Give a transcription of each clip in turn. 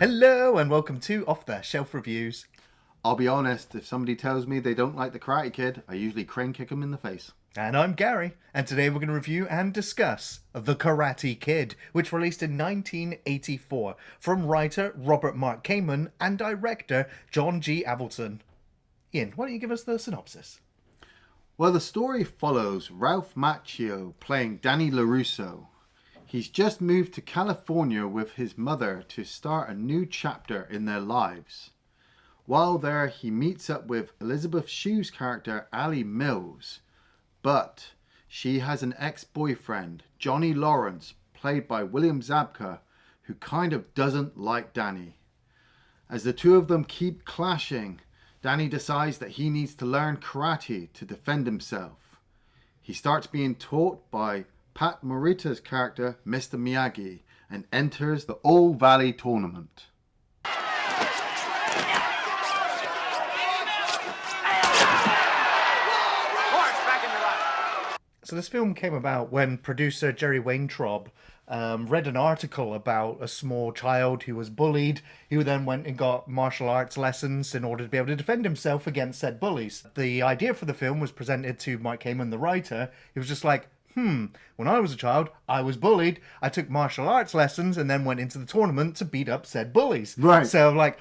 Hello and welcome to Off the Shelf Reviews. I'll be honest, if somebody tells me they don't like The Karate Kid, I usually crane kick them in the face. And I'm Gary, and today we're going to review and discuss The Karate Kid, which released in 1984 from writer Robert Mark Kamen and director John G. Avildsen. Ian, why don't you give us the synopsis? Well, the story follows Ralph Macchio playing Danny LaRusso. He's just moved to California with his mother to start a new chapter in their lives. While there, he meets up with Elisabeth Shue's character, Ali Mills. But she has an ex-boyfriend, Johnny Lawrence, played by William Zabka, who kind of doesn't like Danny. As the two of them keep clashing, Danny decides that he needs to learn karate to defend himself. He starts being taught by Pat Morita's character, Mr. Miyagi, and enters the All Valley Tournament. So this film came about when producer Jerry Weintraub read an article about a small child who was bullied, who then went and got martial arts lessons in order to be able to defend himself against said bullies. The idea for the film was presented to Mike Kamen, the writer. He was just like, when I was a child, I was bullied. I took martial arts lessons and then went into the tournament to beat up said bullies. Right. So I'm like,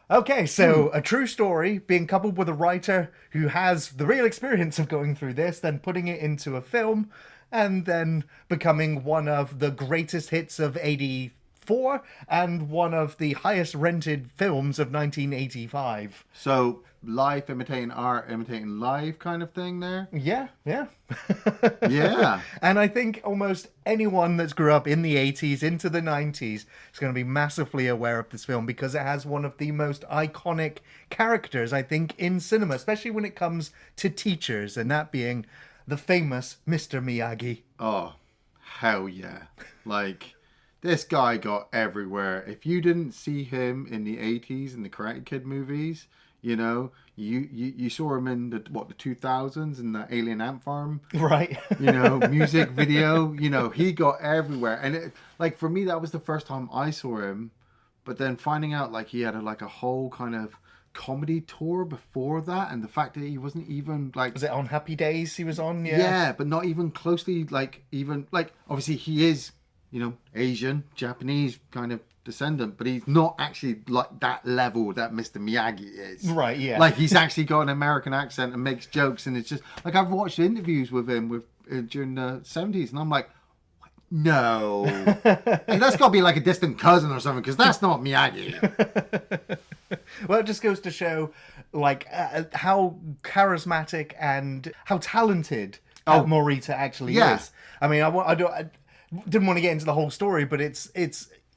okay, so a true story being coupled with a writer who has the real experience of going through this, then putting it into a film, and then becoming one of the greatest hits of 84 and one of the highest rented films of 1985. So, life imitating art, imitating life kind of thing there? Yeah. Yeah. And I think almost anyone that's grew up in the 80s into the 90s is going to be massively aware of this film because it has one of the most iconic characters, I think, in cinema, especially when it comes to teachers, and that being the famous Mr. Miyagi. Oh, hell yeah. Like, this guy got everywhere. If you didn't see him in the 80s in the Karate Kid movies, you know, you saw him in the 2000s in the Alien Ant Farm, Right. Music video. He got everywhere, and like for me, that was the first time I saw him. But then finding out like he had a whole kind of comedy tour before that, and the fact that he wasn't even like, Was it on Happy Days he was on? Yeah, but not even closely obviously he is Asian, Japanese kind of descendant, but he's not actually like that level that Mr. Miyagi is. Right, yeah. Like he's actually got an American accent and makes jokes, and it's just like I've watched interviews with him during the 70s, and I'm like, no, hey, that's got to be like a distant cousin or something, because that's not Miyagi. Well, it just goes to show like how charismatic and how talented Morita actually is. I mean, I didn't want to get into the whole story, but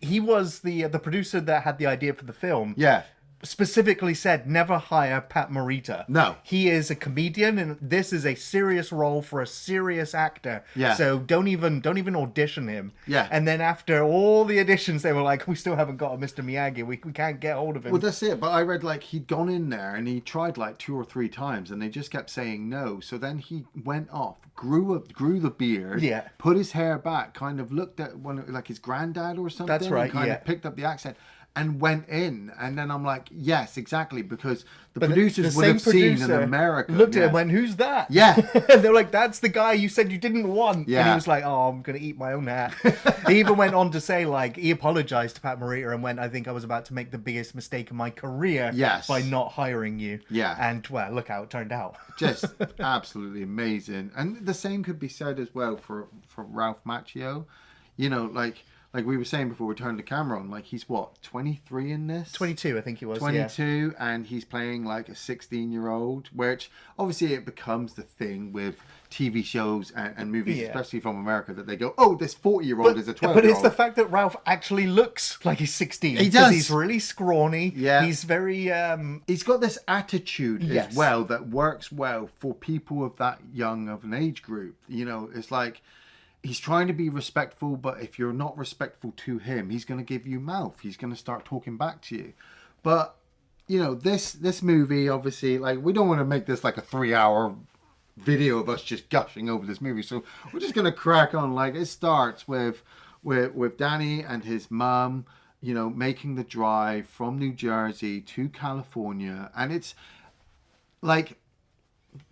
he was the producer that had the idea for the film. Yeah. Specifically said never hire Pat Morita. No. He is a comedian, and this is a serious role for a serious actor. Yeah. So don't even audition him. Yeah. And then after all the auditions, they were like, we still haven't got a Mr. Miyagi. We can't get hold of him. Well, that's it. But I read like he'd gone in there and he tried like 2 or 3 times, and they just kept saying no. So then he went off, grew the beard, Yeah. put his hair back, kind of looked at like his granddad or something. That's right, and kind yeah. of picked up the accent and went in. And then I'm like, yes, exactly, because the But producers would same have seen in producer America. Looked at him and went, who's that? Yeah. And they were like, that's the guy you said you didn't want. Yeah. And he was like, oh, I'm going to eat my own hat. He even went on to say, like, he apologized to Pat Morita and went, I think I was about to make the biggest mistake in my career by not hiring you. Yeah. And, well, look how it turned out. Just absolutely amazing. And the same could be said as well for Ralph Macchio. Like we were saying before we turned the camera on, like he's what, 23 in this? 22, I think he was. 22, and he's playing like a 16-year-old, which obviously it becomes the thing with TV shows and movies, especially from America, that they go, oh, this 40-year-old is a 12-year-old. But it's the fact that Ralph actually looks like he's 16. He does. He's really scrawny. Yeah. He's very... He's got this attitude as well that works well for people of that young of an age group. It's like... He's trying to be respectful, but if you're not respectful to him, he's going to give you mouth. He's going to start talking back to you. But, this movie, obviously, like, we don't want to make this like a 3-hour video of us just gushing over this movie. So we're just going to crack on. Like, it starts with Danny and his mum you know, making the drive from New Jersey to California. And it's like,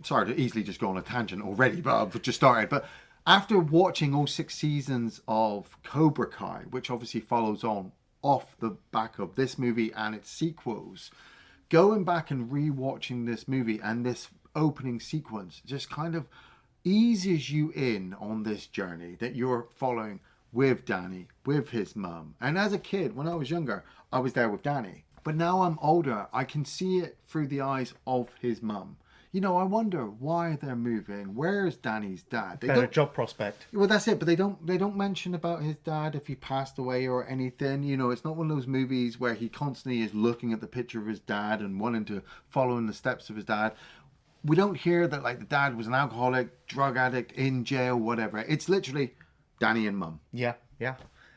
sorry to easily just go on a tangent already, but I've just started. But after watching all 6 seasons of Cobra Kai, which obviously follows on off the back of this movie and its sequels, going back and rewatching this movie and this opening sequence just kind of eases you in on this journey that you're following with Danny, with his mum. And as a kid, when I was younger, I was there with Danny. But now I'm older, I can see it through the eyes of his mum. You know, I wonder why they're moving. Where's Danny's dad? Better job prospect. Well, that's it. But they don't mention about his dad if he passed away or anything. You know, it's not one of those movies where he constantly is looking at the picture of his dad and wanting to follow in the steps of his dad. We don't hear that like the dad was an alcoholic, drug addict, in jail, whatever. It's literally Danny and mum. Yeah, yeah.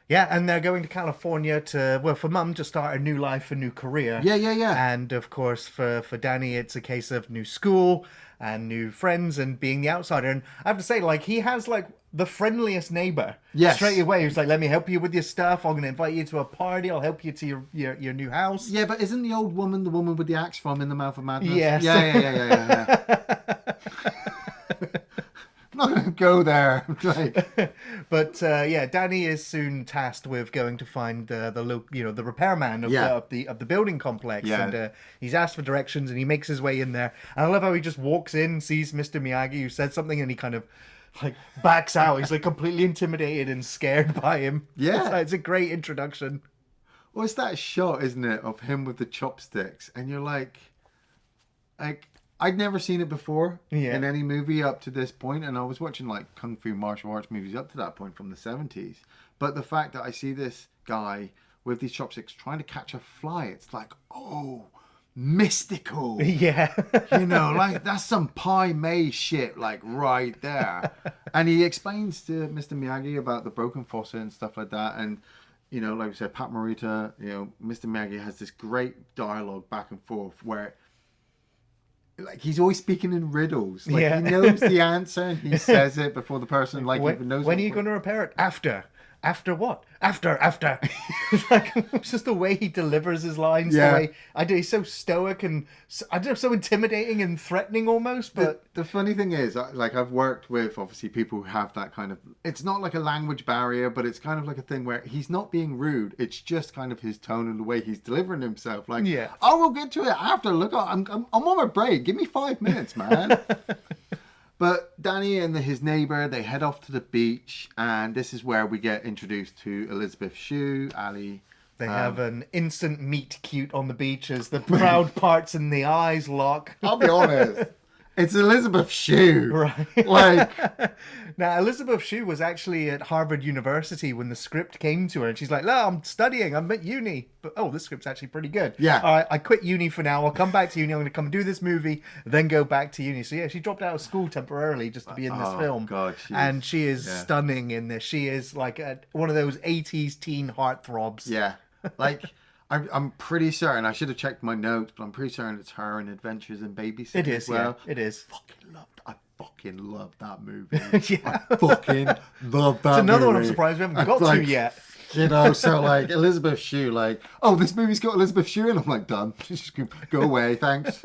Yeah, and they're going to California for Mum to start a new life, a new career. Yeah. And of course, for Danny, it's a case of new school and new friends and being the outsider. And I have to say, like, he has like the friendliest neighbor. Yes. Straight away, he's like, "Let me help you with your stuff. I'm going to invite you to a party. I'll help you to your new house." Yeah, but isn't the old woman the woman with the axe from In the Mouth of Madness? Yes. Yeah. I'm not going to go there. Like, But Danny is soon tasked with going to find the repairman of the building complex, and he's asked for directions, and he makes his way in there. And I love how he just walks in, sees Mr. Miyagi, who said something, and he kind of like backs out. He's like completely intimidated and scared by him. Yeah, it's a great introduction. Well, it's that shot, isn't it, of him with the chopsticks, and you're like I'd never seen it before in any movie up to this point, and I was watching like kung fu martial arts movies up to that point from the 70s. But the fact that I see this guy with these chopsticks trying to catch a fly, it's like, oh, mystical. Yeah. You know, like that's some Pai Mei shit, like right there. And he explains to Mr. Miyagi about the broken faucet and stuff like that. And, you know, like we said, Pat Morita, you know, Mr. Miyagi has this great dialogue back and forth where like he's always speaking in riddles. Like he knows the answer and he says it before the person even knows. When are you going to repair it? After what? After. It's just the way he delivers his lines. Yeah. The way he's so stoic and so intimidating and threatening almost. But the funny thing is, like I've worked with obviously people who have that kind of. It's not like a language barrier, but it's kind of like a thing where he's not being rude. It's just kind of his tone and the way he's delivering himself. Like, oh, we'll get to it after. Look, I'm on my break. Give me 5 minutes, man. But Danny and his neighbor, they head off to the beach, and this is where we get introduced to Elisabeth Shue, Ali. They have an instant meet cute on the beach as the proud parts in the eyes lock. I'll be honest. It's Elisabeth Shue. Right. Like, now, Elisabeth Shue was actually at Harvard University when the script came to her, and she's like, "No, I'm studying. I'm at uni. But, this script's actually pretty good. Yeah. All right, I quit uni for now. I'll come back to uni. I'm going to come do this movie, then go back to uni." So, yeah, she dropped out of school temporarily just to be in this film. God, and she is stunning in this. She is like one of those 80s teen heartthrobs. Yeah. Like, I'm pretty certain, I should have checked my notes, but I'm pretty certain it's her in Adventures in Babysitting. It is, as well. Yeah. It is. I fucking love that movie. Yeah. I fucking love that It's another one I'm movie. surprised we haven't got to yet. You know, so like Elisabeth Shue, like, oh, this movie's got Elisabeth Shue, and I'm like, done. Just go away, thanks.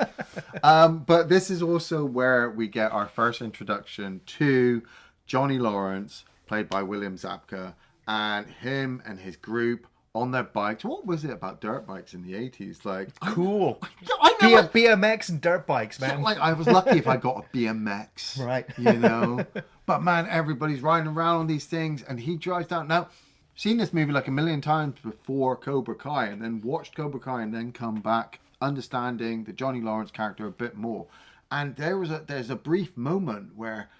But this is also where we get our first introduction to Johnny Lawrence, played by William Zabka, and him and his group on their bikes. What was it about dirt bikes in the 80s? Like, cool. I know. BMX and dirt bikes, man. Like, I was lucky if I got a BMX. Right. You know? But man, everybody's riding around on these things, and he drives down. Now, seen this movie like a million times before Cobra Kai, and then watched Cobra Kai, and then come back understanding the Johnny Lawrence character a bit more. And there's a brief moment where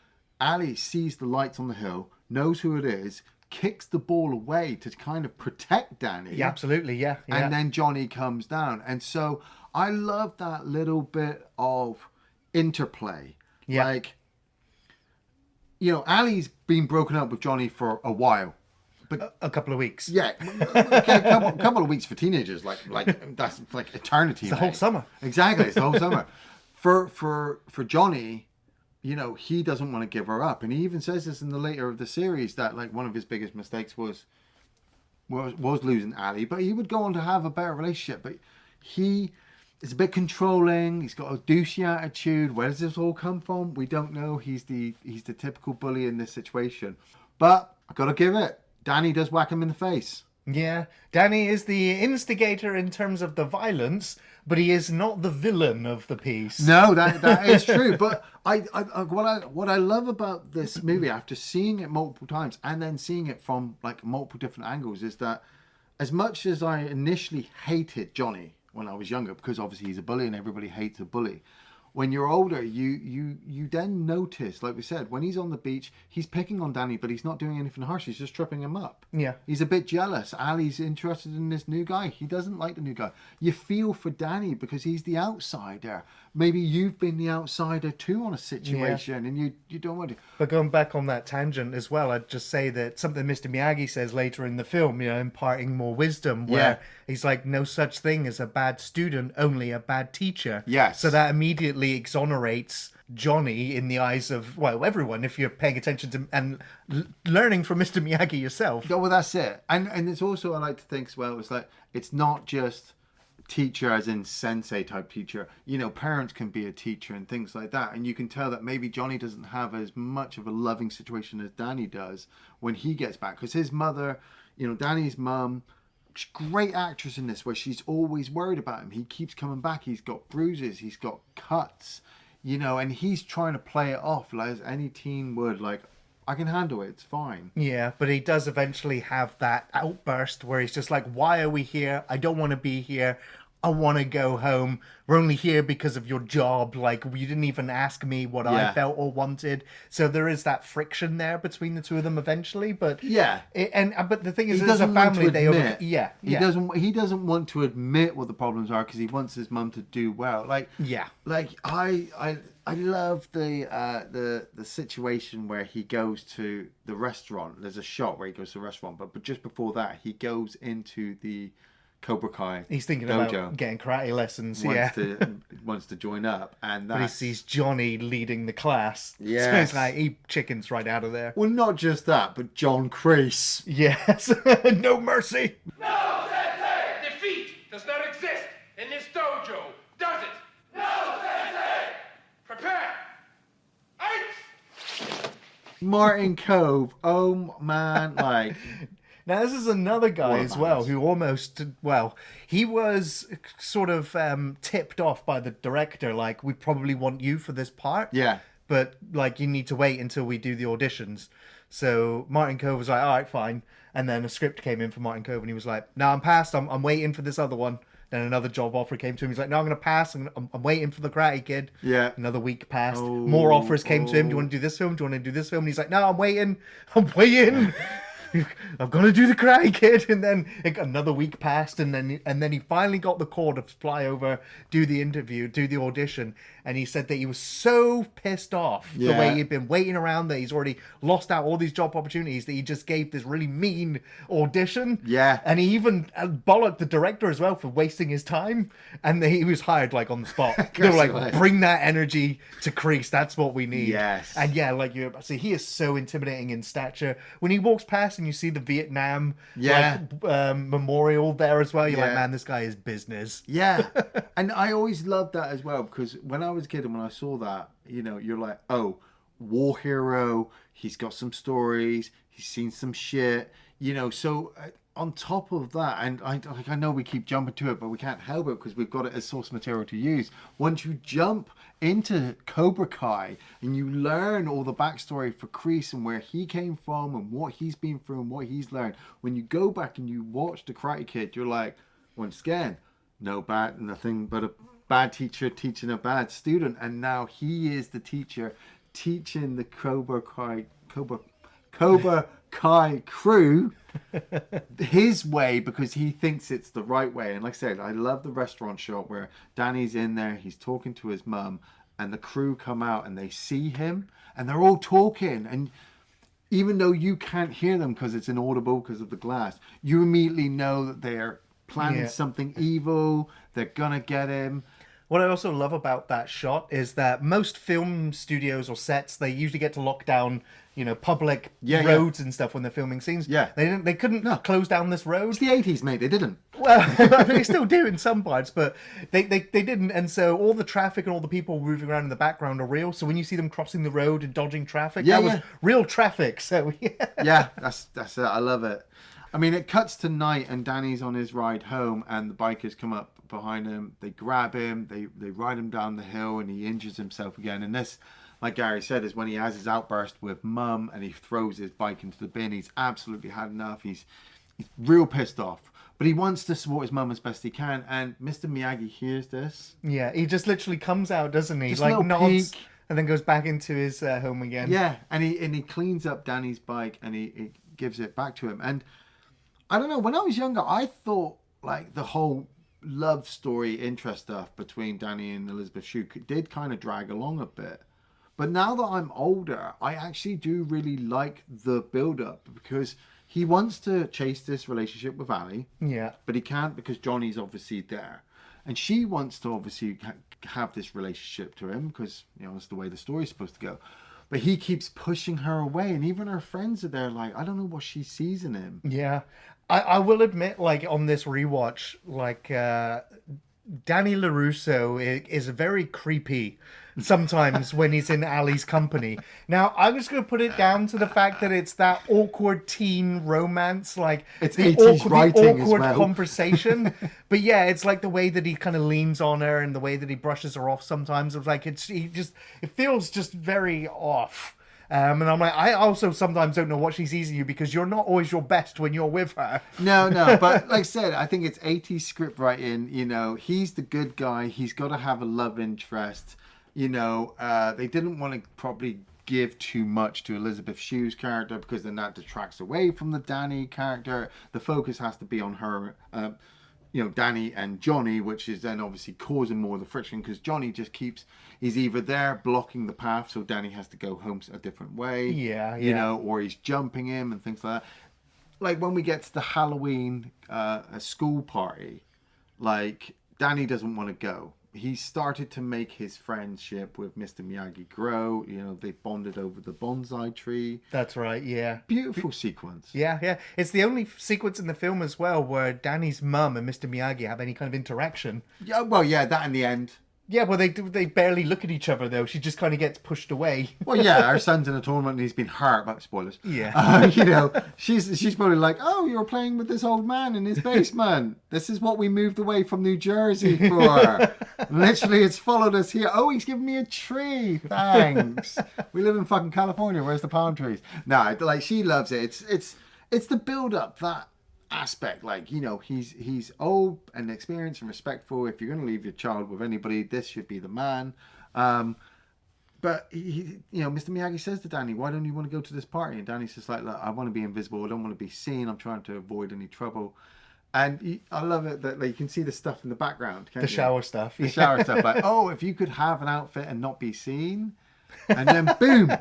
Ali sees the lights on the hill, knows who it is, kicks the ball away to kind of protect Danny. Yeah, absolutely, yeah. And then Johnny comes down. And so I love that little bit of interplay. Yeah. Like, you know, Ali's been broken up with Johnny for a while. But a couple of weeks. Yeah. Okay, a couple of weeks for teenagers. Like that's like eternity. It's the whole summer. Exactly. It's the whole summer. For Johnny, you know, he doesn't want to give her up. And he even says this in the later of the series that like one of his biggest mistakes was was losing Ali, but he would go on to have a better relationship. But he is a bit controlling. He's got a douchey attitude. Where does this all come from? We don't know. He's the typical bully in this situation. But I gotta give it. Danny does whack him in the face. Yeah, Danny is the instigator in terms of the violence, but he is not the villain of the piece. No, that is true. But what I love about this movie, after seeing it multiple times and then seeing it from like multiple different angles, is that as much as I initially hated Johnny when I was younger, because obviously he's a bully and everybody hates a bully, when you're older, you then notice, like we said, when he's on the beach, he's picking on Danny, but he's not doing anything harsh. He's just tripping him up. Yeah. He's a bit jealous. Ali's interested in this new guy. He doesn't like the new guy. You feel for Danny because he's the outsider. Maybe you've been the outsider too on a situation, and you don't want to. But going back on that tangent as well, I'd just say that something Mr. Miyagi says later in the film, imparting more wisdom, where he's like, no such thing as a bad student, only a bad teacher. Yes. So that immediately exonerates Johnny in the eyes of, well, everyone, if you're paying attention to and learning from Mr. Miyagi yourself. Yeah, well, that's it. And it's also, I like to think as well, it's like, it's not just teacher as in sensei type teacher. Parents can be a teacher and things like that, and you can tell that maybe Johnny doesn't have as much of a loving situation as Danny does when he gets back, because his mother, Danny's mum, great actress in this, where she's always worried about him. He keeps coming back. He's got bruises, he's got cuts, and he's trying to play it off like as any teen would, like, I can handle it, it's fine. Yeah, but he does eventually have that outburst where he's just like, why are we here? I don't want to be here. I want to go home. We're only here because of your job. Like, you didn't even ask me what I felt or wanted. So there is that friction there between the two of them eventually. But but the thing is, as a family, he doesn't want to admit what the problems are because he wants his mum to do well. I love the situation where he goes to the restaurant. There's a shot where he goes to the restaurant, but just before that, he goes into the Cobra Kai. He's thinking dojo, about getting karate lessons. Wants to join up, and but he sees Johnny leading the class. Yeah, so he's like, he chickens right out of there. Well, not just that, but John Kreese. Yes, no mercy. No, Sensei! Defeat does not exist in this dojo, does it? No, Sensei! Prepare! Ice! Martin Cove. Oh man, like. Now, this is another guy as well who almost, he was sort of tipped off by the director, like, we probably want you for this part. Yeah. But, like, you need to wait until we do the auditions. So Martin Cove was like, all right, fine. And then a script came in for Martin Cove and he was like, no, I'm passed. I'm waiting for this other one. Then another job offer came to him. He's like, no, I'm going to pass. I'm waiting for the Karate Kid. Yeah. Another week passed. More offers came to him. Do you want to do this film? Do you want to do this film? And he's like, no, I'm waiting. I'm waiting. I'm gonna do the Karate Kid, and then another week passed, and then he finally got the call to fly over, do the interview, do the audition, and he said that he was so pissed off the way he'd been waiting around, that he's already lost out all these job opportunities, that he just gave this really mean audition. Yeah, and he even bollocked the director as well for wasting his time, and he was hired like on the spot. They were like, bring that energy to Kreese. That's what we need. Yes, and like you see, he is so intimidating in stature. When he walks past and you see the Vietnam memorial there as well, you're like, man, this guy is business. Yeah. And I always loved that as well, because when I was a kid and when I saw that, you're like, oh, war hero, he's got some stories, he's seen some shit, so on top of that, and I know we keep jumping to it, but we can't help it because we've got it as source material to use. Once you jump into Cobra Kai and you learn all the backstory for Kreese and where he came from and what he's been through and what he's learned, when you go back and you watch the Karate Kid, you're like, once again, nothing but a bad teacher teaching a bad student, and now he is the teacher teaching the Cobra Kai crew his way because he thinks it's the right way. And like I said, I love the restaurant shot where Danny's in there, he's talking to his mum, and the crew come out and they see him and they're all talking, and even though you can't hear them because it's inaudible because of the glass, you immediately know that they're planning something evil, they're gonna get him. What I also love about that shot is that most film studios or sets, they usually get to lock down, public Yeah, yeah. roads and stuff when they're filming scenes. Yeah. They couldn't No. close down this road. It's the 80s, mate. They didn't. Well, I mean, they still do in some parts, but they didn't. And so all the traffic and all the people moving around in the background are real. So when you see them crossing the road and dodging traffic, Yeah, that was yeah. real traffic. So yeah. Yeah, that's it. I love it. I mean, it cuts to night and Danny's on his ride home and the bikers come up behind him. They grab him. They ride him down the hill and he injures himself again. And this, like Gary said, is when he has his outburst with Mum and he throws his bike into the bin. He's absolutely had enough. He's real pissed off. But he wants to support his mum as best he can. And Mr. Miyagi hears this. Yeah, he just literally comes out, doesn't he? Just a like little nods peek. and then goes back into his home again. Yeah, and he cleans up Danny's bike and he gives it back to him. And I don't know, when I was younger, I thought like the whole love story interest stuff between Danny and Elisabeth Shue did kind of drag along a bit. But now that I'm older, I actually do really like the build-up because he wants to chase this relationship with Ali, Yeah. but he can't because Johnny's obviously there. And she wants to obviously have this relationship to him because, it's the way the story's supposed to go. But he keeps pushing her away, and even her friends are there like, I don't know what she sees in him. Yeah. I will admit, like, on this rewatch, like, Danny LaRusso is very creepy sometimes when he's in Ali's company. Now, I'm just going to put it down to the fact that it's that awkward teen romance, like It's the 80s awkward, writing as awkward well. conversation. But yeah, it's like the way that he kind of leans on her and the way that he brushes her off sometimes. It's like it feels just very off. And I'm like, I also sometimes don't know what she sees in you because you're not always your best when you're with her. No, but like I said, I think it's 80s script writing. He's the good guy. He's got to have a love interest. They didn't want to probably give too much to Elisabeth Shue's character because then that detracts away from the Danny character. The focus has to be on her, Danny and Johnny, which is then obviously causing more of the friction because Johnny just he's either there blocking the path so Danny has to go home a different way. Yeah. Or he's jumping him and things like that. Like when we get to the Halloween a school party, like Danny doesn't want to go. He started to make his friendship with Mr. Miyagi grow. They bonded over the bonsai tree. That's right, yeah. Beautiful sequence. Yeah. It's the only sequence in the film as well where Danny's mum and Mr. Miyagi have any kind of interaction. Yeah, well, yeah, that in the end. Yeah, well, they barely look at each other, though. She just kind of gets pushed away. Well, yeah, our son's in a tournament and he's been hurt. But spoilers. Yeah. She's probably like, oh, you're playing with this old man in his basement. This is what we moved away from New Jersey for. Literally, it's followed us here. Oh, he's giving me a tree. Thanks. We live in fucking California. Where's the palm trees? No, like she loves it. It's the build up that aspect, like he's old and experienced and respectful. If you're going to leave your child with anybody, this should be the man. But he, Mr. Miyagi says to Danny, why don't you want to go to this party? And Danny's just like, look, I want to be invisible, I don't want to be seen, I'm trying to avoid any trouble. And I love it that you can see the stuff in the background, The shower stuff. The shower stuff, like, oh, if you could have an outfit and not be seen, and then boom,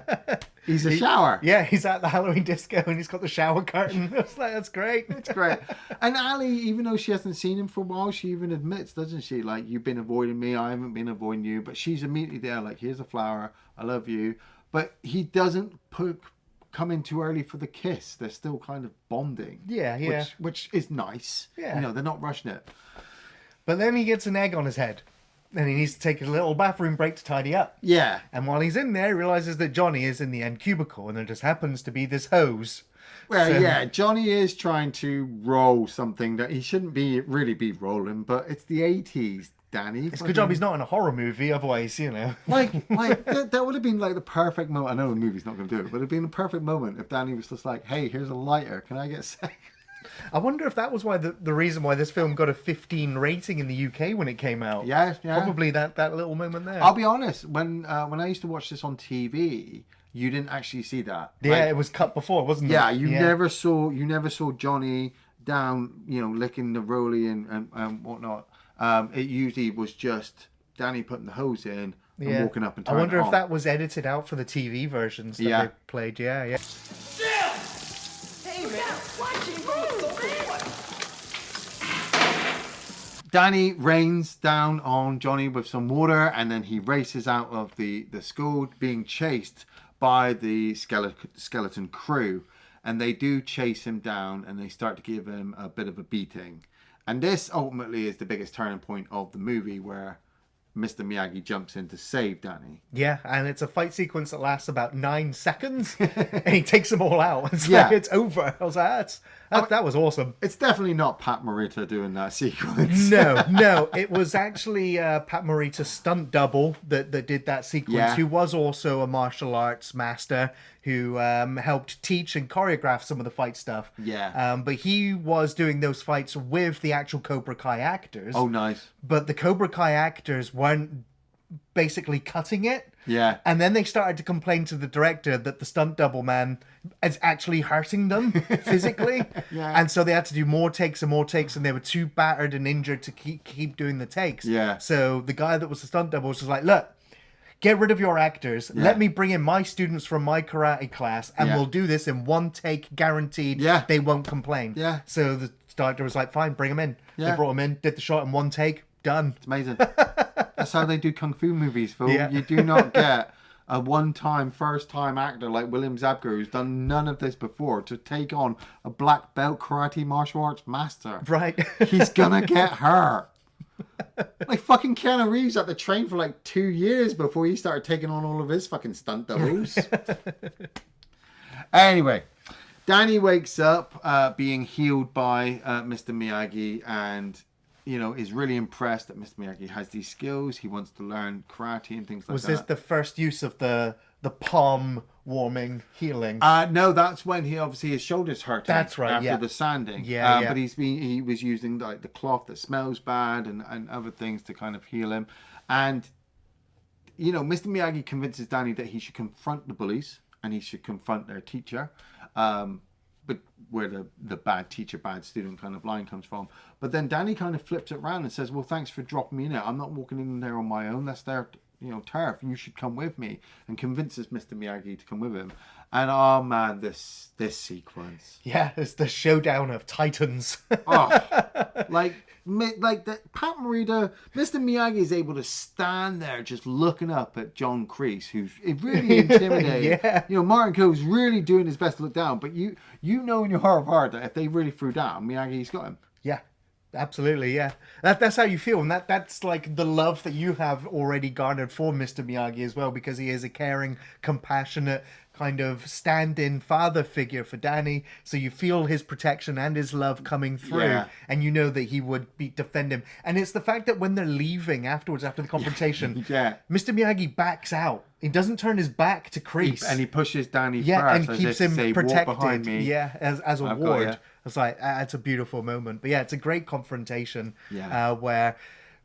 he's a shower. Yeah, he's at the Halloween disco and he's got the shower curtain. I was like, that's great. It's great. And Ali, even though she hasn't seen him for a while, she even admits, doesn't she? Like, you've been avoiding me, I haven't been avoiding you. But she's immediately there, like, here's a flower, I love you. But he doesn't come in too early for the kiss. They're still kind of bonding. Yeah. Which is nice. Yeah. They're not rushing it. But then he gets an egg on his head. And he needs to take a little bathroom break to tidy up. Yeah. And while he's in there, he realizes that Johnny is in the end cubicle, and there just happens to be this hose. Well, yeah, Johnny is trying to roll something that he shouldn't really be rolling, but it's the 80s, Danny. It's a good job he's not in a horror movie, otherwise, Like that would have been like the perfect moment. I know the movie's not going to do it, but it'd been a perfect moment if Danny was just like, hey, here's a lighter, can I get a sec? I wonder if that was why the reason why this film got a 15 rating in the UK when it came out. Yeah. Probably that little moment there. I'll be honest, when I used to watch this on TV, you didn't actually see that. Yeah, it was cut before, wasn't it? Yeah, you never saw Johnny down, licking the rollie and whatnot. It usually was just Danny putting the hose in and walking up and turning I wonder it if on. that was edited out for the TV versions that they played. Yeah. Still! Hey, man, watching from a social what? Danny rains down on Johnny with some water, and then he races out of the school, being chased by the skeleton crew. And they do chase him down, and they start to give him a bit of a beating. And this ultimately is the biggest turning point of the movie, where Mr. Miyagi jumps in to save Danny. Yeah, and it's a fight sequence that lasts about 9 seconds, and he takes them all out. It's like, it's over. I was like, that was awesome. It's definitely not Pat Morita doing that sequence. No, it was actually Pat Morita's stunt double that did that sequence, who was also a martial arts master who helped teach and choreograph some of the fight stuff. Yeah. But he was doing those fights with the actual Cobra Kai actors. Oh, nice. But the Cobra Kai actors weren't basically cutting it. Yeah. And then they started to complain to the director that the stunt double man is actually hurting them physically. Yeah. And so they had to do more takes, and they were too battered and injured to keep doing the takes. Yeah. So the guy that was the stunt double was just like, look, get rid of your actors. Yeah. Let me bring in my students from my karate class, and we'll do this in one take, guaranteed. Yeah. They won't complain. Yeah. So the director was like, fine, bring them in. Yeah. They brought him in, did the shot in one take, done. It's amazing. That's how they do kung fu movies, Phil. Yeah. You do not get a one-time, first-time actor like William Zabka, who's done none of this before, to take on a black belt karate martial arts master. Right. He's gonna get hurt. Like fucking Keanu Reeves had to train for like 2 years before he started taking on all of his fucking stunt doubles. Anyway, Danny wakes up being healed by Mr. Miyagi, and is really impressed that Mr. Miyagi has these skills. He wants to learn karate and things like that. Was this the first use of the palm warming healing? No, that's when his shoulders hurt. That's right. After the sanding. Yeah. But he was using like the cloth that smells bad and other things to kind of heal him. And Mr. Miyagi convinces Danny that he should confront the bullies and he should confront their teacher. But where the bad teacher, bad student kind of line comes from. But then Danny kind of flips it around and says, well, thanks for dropping me in it. I'm not walking in there on my own. That's their turf. You should come with me. And convinces Mr. Miyagi to come with him. And oh man, this sequence. Yeah, it's the showdown of titans. Like that Pat Morita, Mr. Miyagi is able to stand there just looking up at John Kreese, who's really intimidating. Yeah. Martin Coe's really doing his best to look down, but you know in your heart of heart that if they really threw down, Miyagi's got him. Yeah. Absolutely, yeah. That's how you feel, and that's like the love that you have already garnered for Mr. Miyagi as well, because he is a caring, compassionate kind of stand-in father figure for Danny. So you feel his protection and his love coming through, and you know that he would defend him. And it's the fact that when they're leaving afterwards, after the confrontation, Mr. Miyagi backs out. He doesn't turn his back to Kreese, and he pushes Danny first, and keeps him protected. Walk behind me. As a ward. It's like, it's a beautiful moment. But yeah, it's a great confrontation where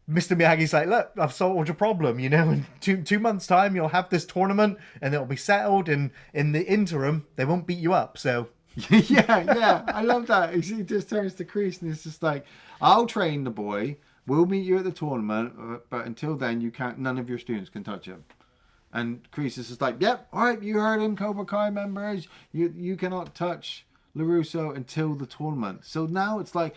Mr. Miyagi's like, look, I've solved your problem. In 2 months' time, you'll have this tournament and it'll be settled. And in the interim, they won't beat you up. So yeah. I love that. He just turns to Kreese and it's just like, I'll train the boy. We'll meet you at the tournament. But until then, none of your students can touch him. And Kreese is just like, yep, all right, you heard him, Cobra Kai members. You cannot touch LaRusso until the tournament. So now it's like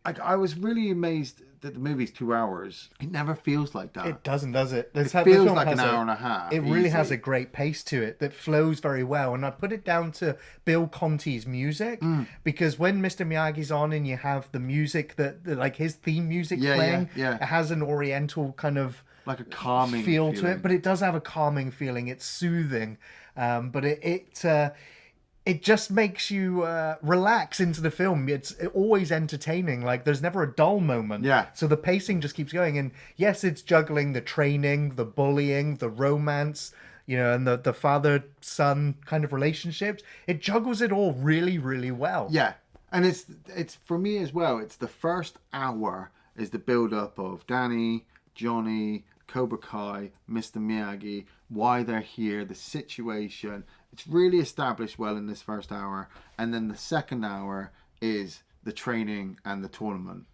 I was really amazed that the movie's 2 hours. It never feels like that. It doesn't, does it? It feels like an hour and a half. It really has a great pace to it that flows very well. And I put it down to Bill Conti's music, because when Mr. Miyagi's on and you have the music that like his theme music playing, it has an oriental kind of like a calming feel feeling to it, but it does have a calming feeling. It's soothing, but it just makes you relax into the film. It's always entertaining. Like there's never a dull moment. Yeah. So the pacing just keeps going. And yes, it's juggling the training, the bullying, the romance, and the father-son kind of relationships. It juggles it all really, really well. Yeah. And it's for me as well. It's the first hour is the build-up of Danny, Johnny, Cobra Kai, Mr. Miyagi, why they're here, the situation. It's really established well in this first hour. And then the second hour is the training and the tournament.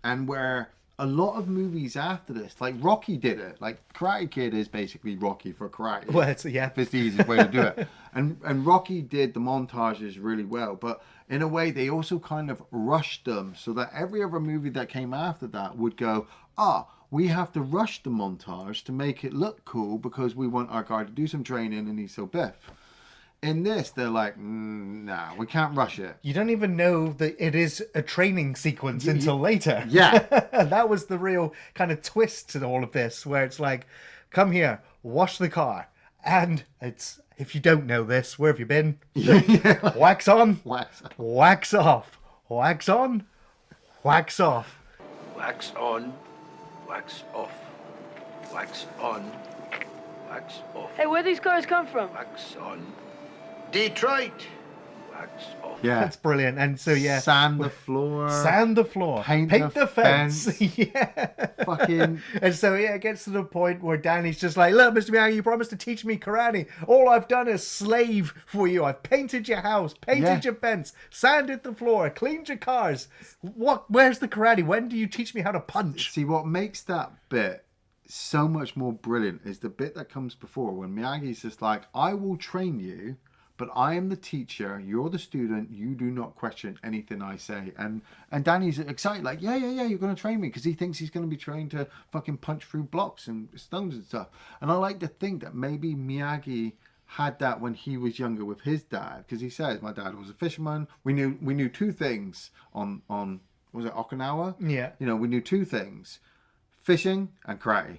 And where a lot of movies after this, like Rocky did it. Like Karate Kid is basically Rocky for karate. Well, it's the easiest way to do it. And Rocky did the montages really well, but in a way they also kind of rushed them so that every other movie that came after that would go, we have to rush the montage to make it look cool because we want our guy to do some training and he's so biff. In this, they're like, nah, we can't rush it. You don't even know that it is a training sequence until later. Yeah. That was the real kind of twist to all of this, where it's like, come here, wash the car. And it's, if you don't know this, where have you been? Wax on, wax off, wax on, wax off. Wax on, wax off. Wax on, wax off. Hey, where these cars come from? Wax on. Detroit. Wax off. Yeah. That's brilliant. And so, yeah. Sand the floor. Sand the floor. Paint the fence. Yeah. Fucking. And so, yeah, it gets to the point where Danny's just like, look, Mr. Miyagi, you promised to teach me karate. All I've done is slave for you. I've painted your house, painted your fence, sanded the floor, cleaned your cars. Where's the karate? When do you teach me how to punch? See, what makes that bit so much more brilliant is the bit that comes before when Miyagi's just like, I will train you, but I am the teacher, you're the student, you do not question anything I say. And Danny's excited, like, yeah, you're going to train me, because he thinks he's going to be trained to fucking punch through blocks and stones and stuff. And I like to think that maybe Miyagi had that when he was younger with his dad, because he says, my dad was a fisherman. We knew two things on was it Okinawa? Yeah. You know, we knew two things, fishing and karate.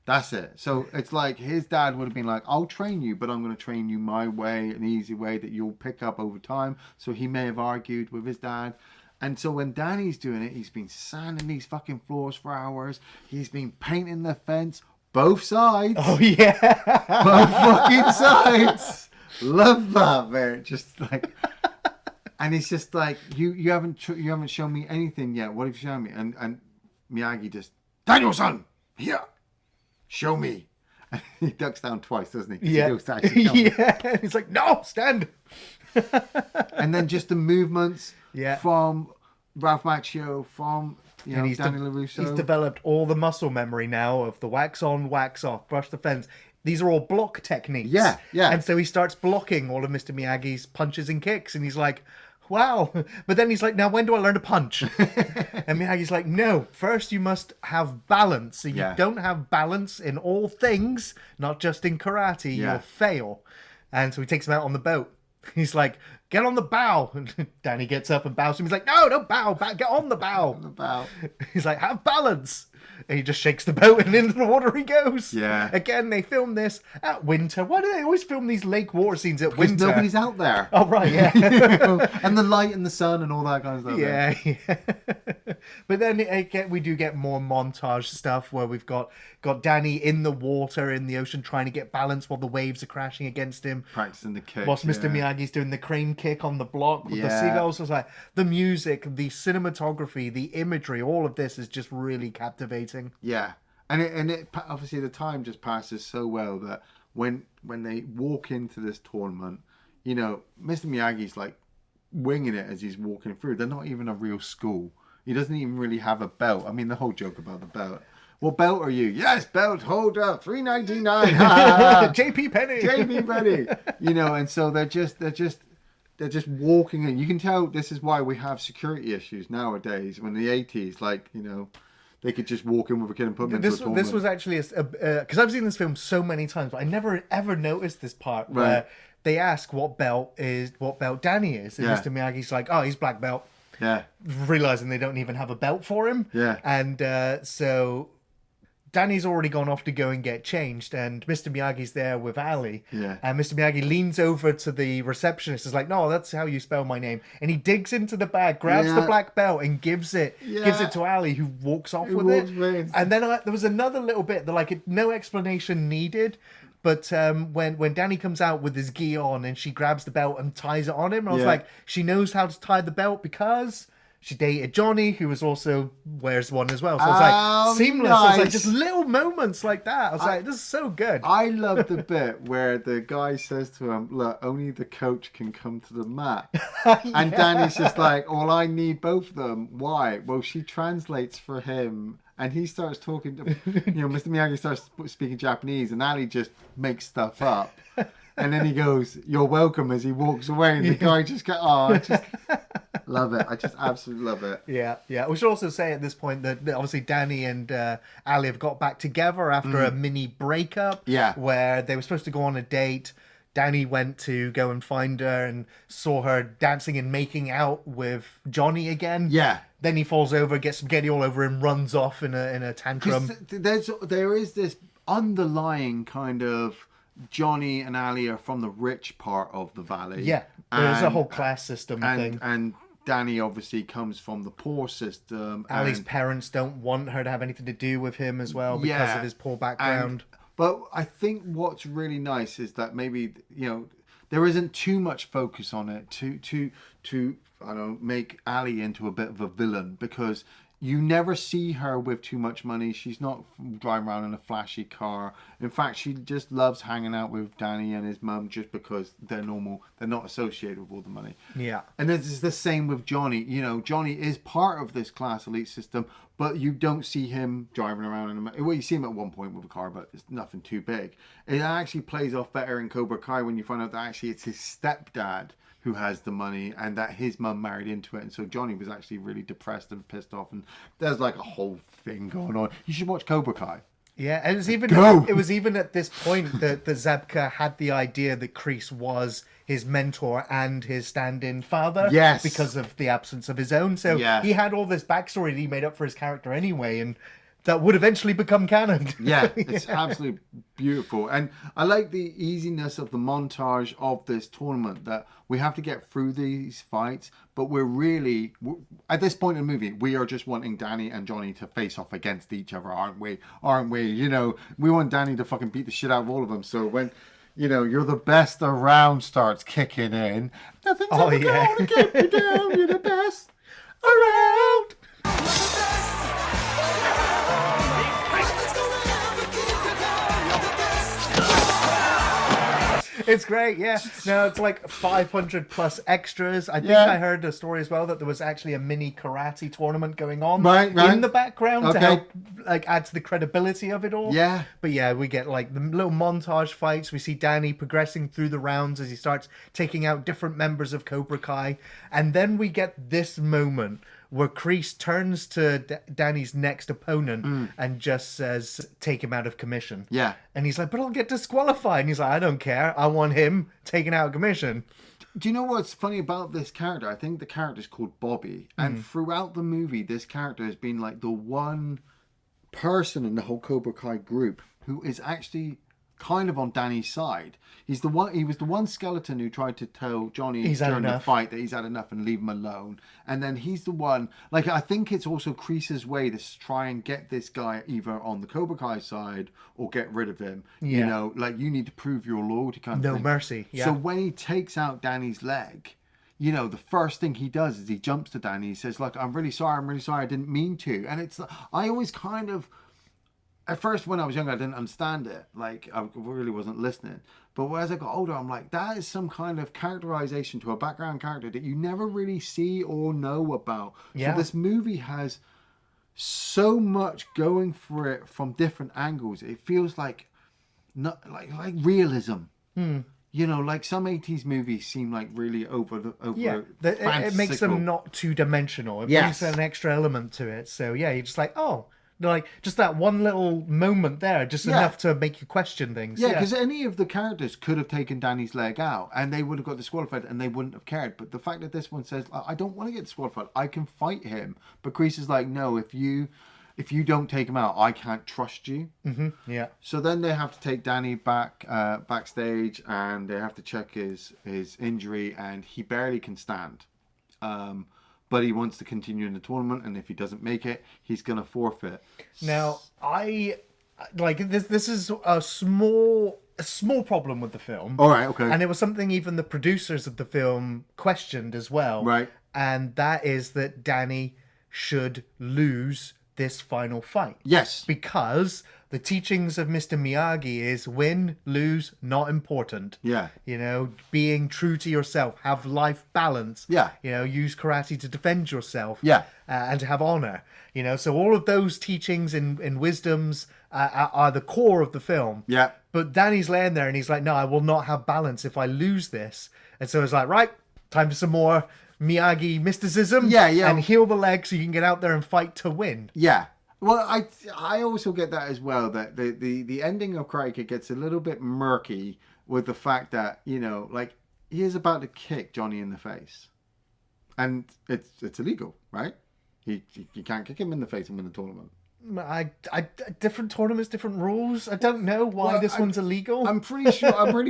That's it. So it's like his dad would have been like, I'll train you, but I'm going to train you my way, an easy way that you'll pick up over time. So he may have argued with his dad. And so when Danny's doing it, he's been sanding these fucking floors for hours. He's been painting the fence, both sides. Oh, yeah. Both fucking sides. Love that, man. Just like... And he's just like, you haven't shown me anything yet. What have you shown me? And Miyagi just, Daniel-san, here. Show me. And he ducks down twice, doesn't he? Yeah. Yeah. He's like, no, stand. And then just the movements from Ralph Macchio, from Danny LaRusso. He's developed all the muscle memory now of the wax on, wax off, brush the fence. These are all block techniques. Yeah. And so he starts blocking all of Mr. Miyagi's punches and kicks. And he's like, wow. But then he's like, now when do I learn to punch? And Miyagi's like, no, first you must have balance. So you don't have balance in all things, not just in karate, you'll fail. And so he takes him out on the boat. He's like, get on the bow. And Danny gets up and bows to him. He's like, no, don't bow, get on the bow. On the bow. He's like, have balance. And he just shakes the boat and into the water he goes. Yeah. Again, they film this at winter. Why do they always film these lake water scenes at winter? Because nobody's out there. Oh, right, yeah. And the light and the sun and all that kind of stuff. Yeah. But then we do get more montage stuff where we've got Danny in the water, in the ocean, trying to get balance while the waves are crashing against him. Practicing the kick. Whilst Mr. Miyagi's doing the crane kick on the block with the seagulls. So it's like the music, the cinematography, the imagery, all of this is just really captivating. Yeah. And it obviously the time just passes so well that when they walk into this tournament, Mr. Miyagi's like winging it as he's walking through. They're not even a real school. He doesn't even really have a belt. I mean, the whole joke about the belt. What belt are you? Yes, belt holder, $3.99. JP Penny. JP Penny. And so they're just walking in. You can tell this is why we have security issues nowadays. When in the 80s, they could just walk in with a kid and put them into a tournament. This was actually because I've seen this film so many times, but I never ever noticed this part where they ask what belt Danny is, and Mr. Miyagi's like, oh, he's black belt. Yeah. Realizing they don't even have a belt for him. Yeah. And so Danny's already gone off to go and get changed, and Mr. Miyagi's there with Ali. Yeah. And Mr. Miyagi leans over to the receptionist. Is like, no, that's how you spell my name. And he digs into the bag, grabs the black belt, and gives it to Ali, who walks off with it. And then there was another little bit that no explanation needed. But when Danny comes out with his gi on and she grabs the belt and ties it on him, I was like, she knows how to tie the belt because she dated Johnny, who also wears one as well. So it's like seamless. Nice. I was like, just little moments like that. I was like, this is so good. I love the bit where the guy says to him, look, only the coach can come to the mat. And Danny's just like, well, I need both of them. Why? Well, she translates for him and he starts talking to, Mr. Miyagi starts speaking Japanese, and Ali just makes stuff up. And then he goes, "You're welcome," as he walks away, and the guy just goes, "Oh, I just love it. I just absolutely love it." Yeah, yeah. We should also say at this point that obviously Danny and Ali have got back together after a mini breakup. Yeah. Where they were supposed to go on a date. Danny went to go and find her and saw her dancing and making out with Johnny again. Yeah. Then he falls over, gets spaghetti all over him, runs off in a tantrum. There is this underlying kind of Johnny and Ali are from the rich part of the valley. Yeah, there's a whole class system thing. And Danny obviously comes from the poor system. Ali's parents don't want her to have anything to do with him as well because of his poor background. But I think what's really nice is that maybe, there isn't too much focus on it to I don't know, make Ali into a bit of a villain, because you never see her with too much money. She's not driving around in a flashy car. In fact, she just loves hanging out with Danny and his mum just because they're normal. They're not associated with all the money. Yeah. And it's the same with Johnny. Johnny is part of this class elite system, but you don't see him driving around in a... Well, you see him at one point with a car, but it's nothing too big. It actually plays off better in Cobra Kai when you find out that actually it's his stepdad who has the money, and that his mum married into it, and so Johnny was actually really depressed and pissed off, and there's like a whole thing going on. You should watch Cobra Kai. Yeah, and it was even at this point that the Zabka had the idea that Kreese was his mentor and his stand-in father. Yes. Because of the absence of his own. So he had all this backstory that he made up for his character anyway, and that would eventually become canon. Yeah, it's absolutely beautiful. And I like the easiness of the montage of this tournament, that we have to get through these fights, but at this point in the movie, we are just wanting Danny and Johnny to face off against each other, aren't we? We want Danny to fucking beat the shit out of all of them. So when, you're the best around starts kicking in, nothing's ever gonna get me down, you're the best around. It's great, yeah. No, it's like 500 plus extras. I think I heard a story as well that there was actually a mini karate tournament going on in the background to help add to the credibility of it all. Yeah. But yeah, we get like the little montage fights. We see Danny progressing through the rounds as he starts taking out different members of Cobra Kai. And then we get this moment where Kreese turns to Danny's next opponent and just says, take him out of commission. Yeah. And he's like, but I'll get disqualified. And he's like, I don't care. I want him taken out of commission. Do you know what's funny about this character? I think the character's called Bobby. And throughout the movie, this character has been like the one person in the whole Cobra Kai group who is actually kind of on Danny's side. He was the one skeleton who tried to tell Johnny during the fight that he's had enough and leave him alone. And then he's the one, I think it's also Kreese's way to try and get this guy either on the Cobra Kai side or get rid of him. Yeah. You need to prove your loyalty kind of thing. No mercy. Yeah. So when he takes out Danny's leg, the first thing he does is he jumps to Danny. He says, look, I'm really sorry, I didn't mean to. And I always kind of, at first, when I was younger, I didn't understand it. I really wasn't listening. But as I got older, I'm like, that is some kind of characterization to a background character that you never really see or know about. Yeah. So this movie has so much going for it from different angles. It feels like realism. Like some 80s movies seem like really over. It makes them not two-dimensional. It brings an extra element to it. So yeah, you're just like, oh. Just that one little moment there, just enough to make you question things. Yeah, because any of the characters could have taken Danny's leg out and they would have got disqualified and they wouldn't have cared. But the fact that this one says, I don't want to get disqualified, I can fight him. But Kreese is like, no, if you don't take him out, I can't trust you. Mm-hmm. Yeah. So then they have to take Danny backstage and they have to check his injury, and he barely can stand. But he wants to continue in the tournament, and if he doesn't make it, he's going to forfeit. Now, I like this. This is a small problem with the film. All right, okay. And it was something even the producers of the film questioned as well. Right. And that is that Danny should lose this final fight. Yes. Because the teachings of Mr. Miyagi is win, lose, not important. Yeah. You know, being true to yourself, have life balance. Yeah. You know, use karate to defend yourself. Yeah. And to have honor. You know, so all of those teachings and wisdoms are the core of the film. Yeah. But Danny's laying there and he's like, no, I will not have balance if I lose this. And so it's like, right, time for some more Miyagi mysticism. Yeah, yeah. And heal the leg so you can get out there and fight to win. Yeah. Well, I also get that as well, that the ending of Karate Kid gets a little bit murky with the fact that, you know, like, he is about to kick Johnny in the face. And it's illegal, right? You can't kick him in the face and win the tournament. Different tournaments, different rules. I don't know why this one's illegal. I'm pretty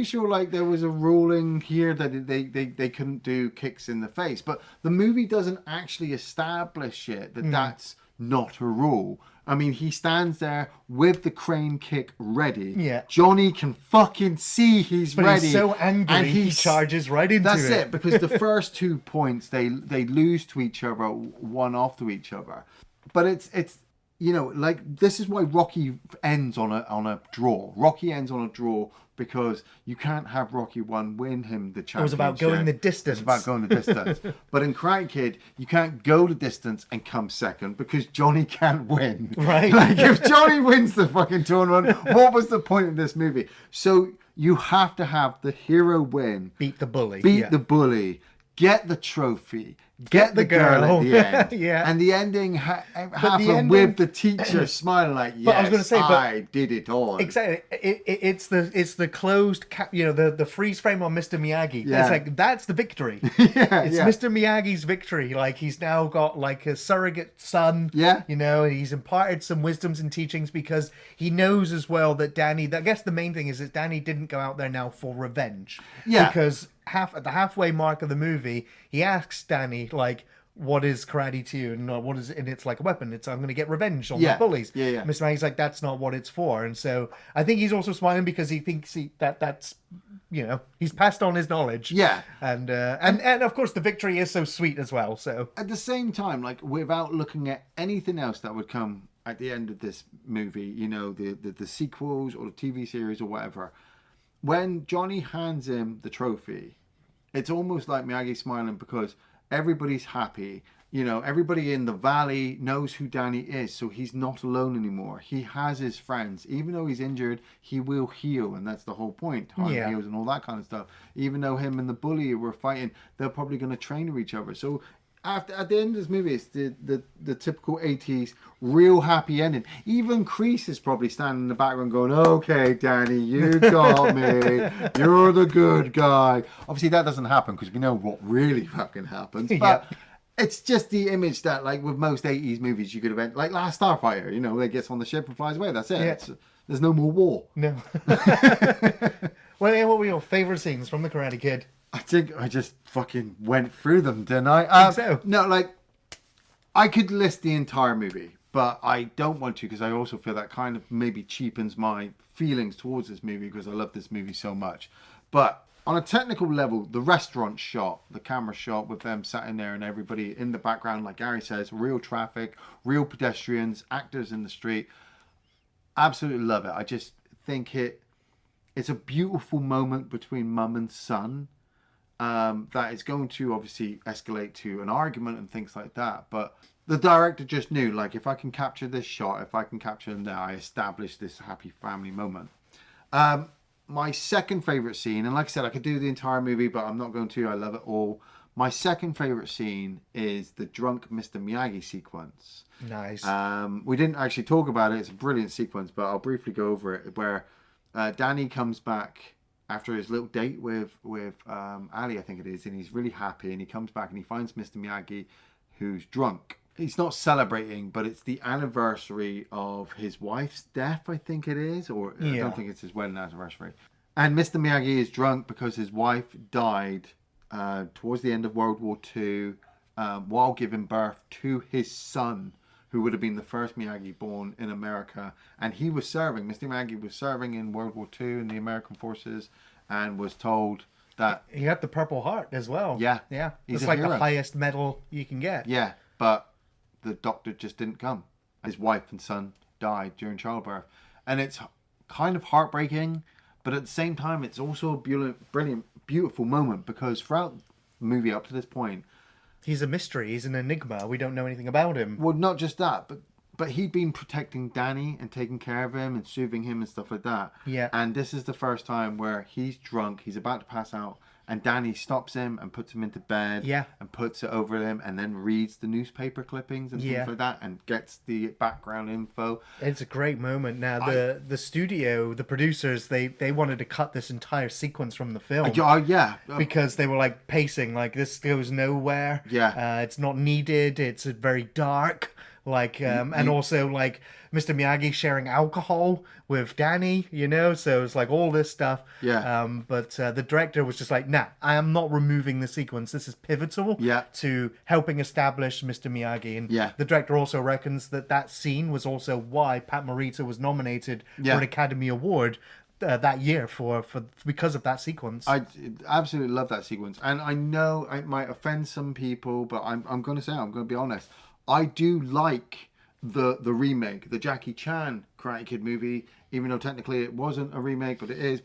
sure like there was a ruling here that they couldn't do kicks in the face, but the movie doesn't actually establish it that that's not a rule. I mean, he stands there with the crane kick ready. Yeah. Johnny can fucking see he's but ready. He's so angry, and he charges right into it. That's it, because the first 2 points they lose to each other, one off to each other. But it's you know, like, this is why Rocky ends on a draw. Rocky ends on a draw because you can't have Rocky 1 win him the championship. It was about going the distance. It's about going the distance. But in Karate Kid, you can't go the distance and come second because Johnny can't win. Right. Like, if Johnny wins the fucking tournament, what was the point of this movie? So you have to have the hero win. Beat the bully. Beat the bully. Get the trophy. Get the girl at the end. Yeah. And the ending happened with the teacher smiling like, yes, but I was going to say, I did it all. Exactly. It's the closed you know, the freeze frame on Mr. Miyagi. Yeah. It's like, that's the victory. Yeah, it's yeah. Mr. Miyagi's victory. Like, he's now got like a surrogate son. Yeah. You know, and he's imparted some wisdoms and teachings because he knows as well that Danny, I guess the main thing is that Danny didn't go out there now for revenge. Yeah. Because at the halfway mark of the movie, he asks Danny, like, what is karate to you? And what is it? And it's like a weapon. I'm going to get revenge on the bullies. Yeah, yeah. Mr. Maggie's like, that's not what it's for. And so I think he's also smiling because he thinks that's, you know, he's passed on his knowledge. Yeah. And of course the victory is so sweet as well. So at the same time, like, without looking at anything else that would come at the end of this movie, you know, the sequels or the TV series or whatever, when Johnny hands him the trophy, it's almost like Miyagi smiling because everybody's happy. You know, everybody in the valley knows who Danny is, so he's not alone anymore. He has his friends. Even though he's injured, he will heal, and that's the whole point. Time heals and all that kind of stuff. Even though him and the bully were fighting, they're probably going to train with each other. So at the end of this movie, it's the typical 80s real happy ending. Even Kreese is probably standing in the background going, okay, Danny, you got me. You're the good guy. Obviously, that doesn't happen because we know what really fucking happens. But it's just the image that, like, with most 80s movies, you could have, like Last Starfighter, you know, they gets on the ship and flies away. That's it. Yeah. There's no more war. no. Well, Ian, what were your favorite scenes from the Karate Kid? I think I just fucking went through them, didn't I? I think so. No, like, I could list the entire movie, but I don't want to because I also feel that kind of maybe cheapens my feelings towards this movie because I love this movie so much. But on a technical level, the restaurant shot, the camera shot with them sat in there and everybody in the background, like Gary says, real traffic, real pedestrians, actors in the street. Absolutely love it. I just think it's a beautiful moment between mum and son. That is going to obviously escalate to an argument and things like that. But the director just knew, like, if I can capture this shot, if I can capture them there, I establish this happy family moment. My second favourite scene, and like I said, I could do the entire movie, but I'm not going to. I love it all. My second favourite scene is the drunk Mr. Miyagi sequence. Nice. We didn't actually talk about it. It's a brilliant sequence, but I'll briefly go over it, where Danny comes back after his little date with Ali, I think it is, and he's really happy, and he comes back and he finds Mr. Miyagi, who's drunk. He's not celebrating, but it's the anniversary of his wife's death, I think it is, or I don't think it's his wedding anniversary. And Mr. Miyagi is drunk because his wife died towards the end of World War II while giving birth to his son, who would have been the first Miyagi born in America. And he was serving, Mr. Miyagi was serving in World War II in the American forces and was told that... He got the Purple Heart as well. Yeah. Yeah. He's It's a like hero. the highest medal you can get. Yeah, but the doctor just didn't come. his wife and son died during childbirth. And it's kind of heartbreaking, but at the same time, it's also a brilliant, beautiful moment, because throughout the movie up to this point, he's a mystery. He's an enigma. We don't know anything about him. well, not just that, but he'd been protecting Danny and taking care of him and soothing him and stuff like that. Yeah. And this is the first time where he's drunk, he's about to pass out, and Danny stops him and puts him into bed. Yeah. And puts it over him, and then reads the newspaper clippings and things like that, and gets the background info. It's a great moment. Now the studio, the producers, they wanted to cut this entire sequence from the film. Yeah. Because they were like pacing, like this goes nowhere. Yeah. It's not needed. It's very dark. Like, and also like Mr. Miyagi sharing alcohol with Danny, you know, so it's like all this stuff. Yeah. But the director was just like, nah, I am not removing the sequence. This is pivotal to helping establish Mr. Miyagi. And the director also reckons that scene was also why Pat Morita was nominated for an Academy Award that year for because of that sequence. I absolutely love that sequence, and I know it might offend some people, but I'm going to be honest. I do like the remake, the Jackie Chan Karate Kid movie, even though technically it wasn't a remake, but it is.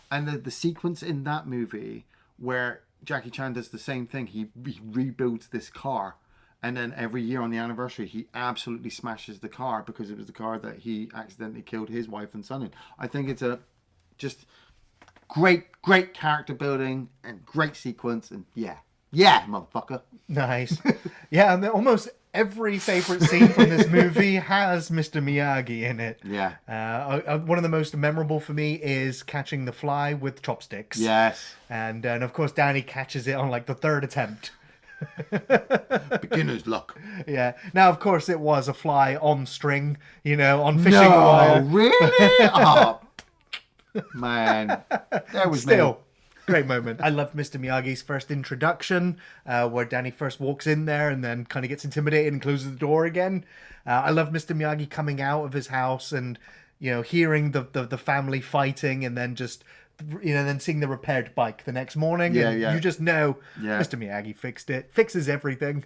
And the sequence in that movie where Jackie Chan does the same thing, he rebuilds this car, and then every year on the anniversary, he absolutely smashes the car because it was the car that he accidentally killed his wife and son in. I think it's a just great character building and great sequence, and yeah, motherfucker. Nice. Yeah, and almost every favorite scene from this movie has Mr. Miyagi in it. Yeah. One of the most memorable for me is catching the fly with chopsticks. Yes. And of course, Danny catches it on like the third attempt. Beginner's luck. Yeah. Now, of course, it was a fly on string, you know, on fishing wire. Really? Oh, man. There was Still. Great moment. I loved Mr. Miyagi's first introduction, where Danny first walks in there and then kind of gets intimidated and closes the door again. I love Mr. Miyagi coming out of his house and, you know, hearing the family fighting, and then just, you know, then seeing the repaired bike the next morning. Yeah, and yeah. You just know Yeah. Mr. Miyagi fixed it. Fixes everything.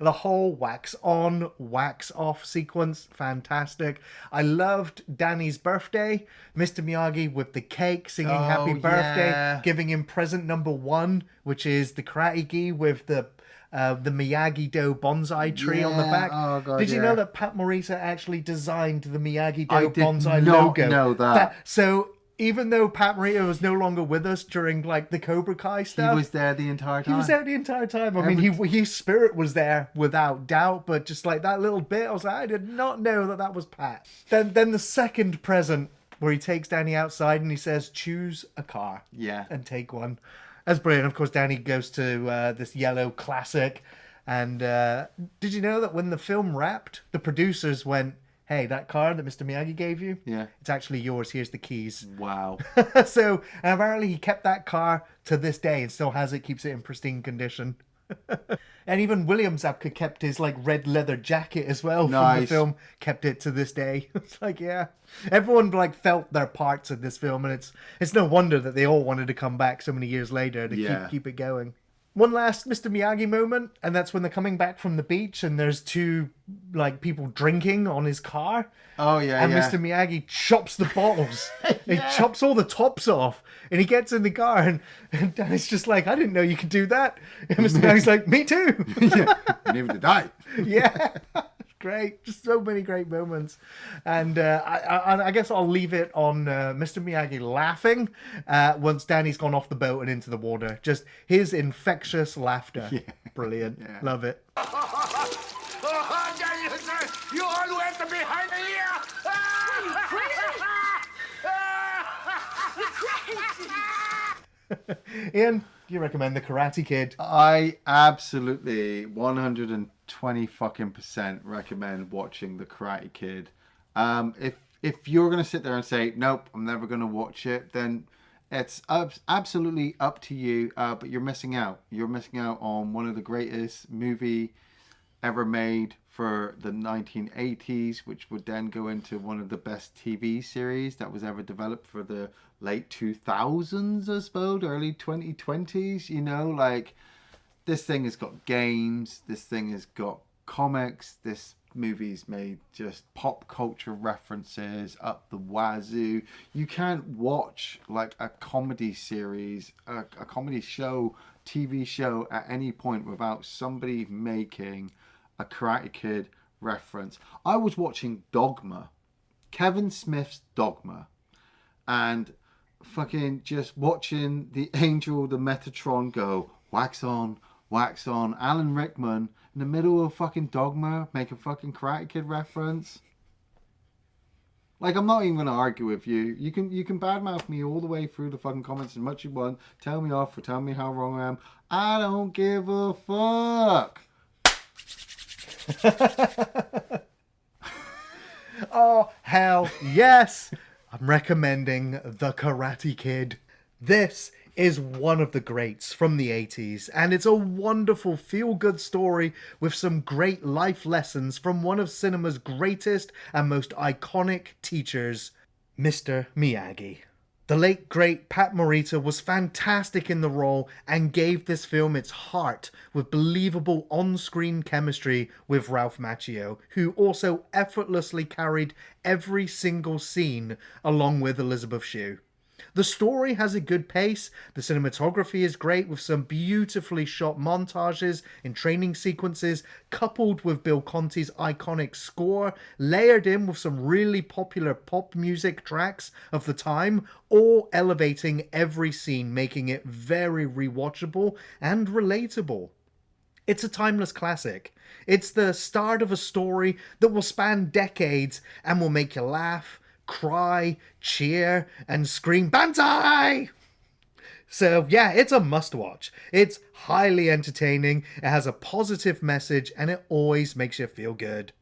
The whole wax on, wax off sequence, fantastic. I loved Danny's birthday. Mr. Miyagi with the cake, singing happy birthday, giving him present number 1, which is the karate gi with the Miyagi-Do bonsai tree on the back. Oh, God, Did you know that Pat Morita actually designed the Miyagi-Do I did bonsai not logo? know that. So even though Pat Morita was no longer with us during like the Cobra Kai stuff, He was there the entire time. he was there the entire time. I mean, his spirit was there without doubt, but just like that little bit, I was like, I did not know that was Pat. Then the second present where he takes Danny outside and he says, choose a car. Yeah. And take one. That's brilliant. Of course, Danny goes to this yellow classic. And did you know that when the film wrapped, the producers went, hey, that car that Mr. Miyagi gave you, it's actually yours. Here's the keys. Wow. So, and apparently he kept that car to this day and still has it, keeps it in pristine condition. And even William Zabka kept his like red leather jacket as well from the film, kept it to this day. It's like, yeah, everyone like felt their parts in this film, and it's no wonder that they all wanted to come back so many years later to keep it going. One last Mr. Miyagi moment, and that's when they're coming back from the beach and there's 2 like people drinking on his car. Oh, yeah, and Mr. Miyagi chops the bottles. He chops all the tops off, and he gets in the car, and Danny's just like, I didn't know you could do that. And Mr. Miyagi's like, me too. Never did I. Yeah. Great, just so many great moments. And I guess I'll leave it on Mr. Miyagi laughing once Danny's gone off the boat and into the water. Just his infectious laughter. Brilliant. Love it. Oh, Daniel, sir, you all went behind here. Ian, do you recommend The Karate Kid? I absolutely 120% recommend watching The Karate Kid. If you're going to sit there and say, nope, I'm never going to watch it, then it's absolutely up to you, but you're missing out. You're missing out on one of the greatest movie ever made for the 1980s, which would then go into one of the best TV series that was ever developed for the late 2000s, I suppose, early 2020s. You know, like, this thing has got games, this thing has got comics, this movies made just pop culture references up the wazoo. You can't watch like a comedy series, a comedy show, TV show at any point without somebody making a Karate Kid reference. I was watching Dogma, Kevin Smith's Dogma, and fucking just watching the angel, the Metatron go wax on, wax on. Alan Rickman in the middle of fucking Dogma make a fucking Karate Kid reference. Like, I'm not even going to argue with you. You can badmouth me all the way through the fucking comments as much as you want. Tell me off or tell me how wrong I am. I don't give a fuck. Oh, hell yes! I'm recommending The Karate Kid. This is one of the greats from the 80s, and it's a wonderful feel-good story with some great life lessons from one of cinema's greatest and most iconic teachers, Mr. Miyagi. The late, great Pat Morita was fantastic in the role and gave this film its heart with believable on-screen chemistry with Ralph Macchio, who also effortlessly carried every single scene along with Elisabeth Shue. The story has a good pace, the cinematography is great with some beautifully shot montages in training sequences, coupled with Bill Conti's iconic score, layered in with some really popular pop music tracks of the time, all elevating every scene, making it very rewatchable and relatable. It's a timeless classic. It's the start of a story that will span decades and will make you laugh, cry, cheer, and scream Banzai! So yeah, it's a must-watch. It's highly entertaining, it has a positive message, and it always makes you feel good.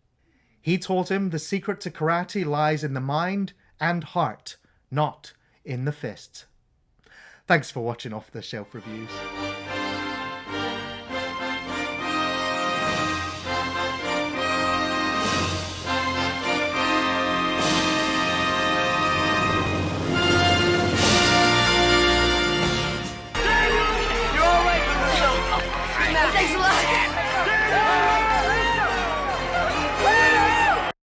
He taught him the secret to karate lies in the mind and heart, not in the fist. Thanks for watching Off the Shelf Reviews.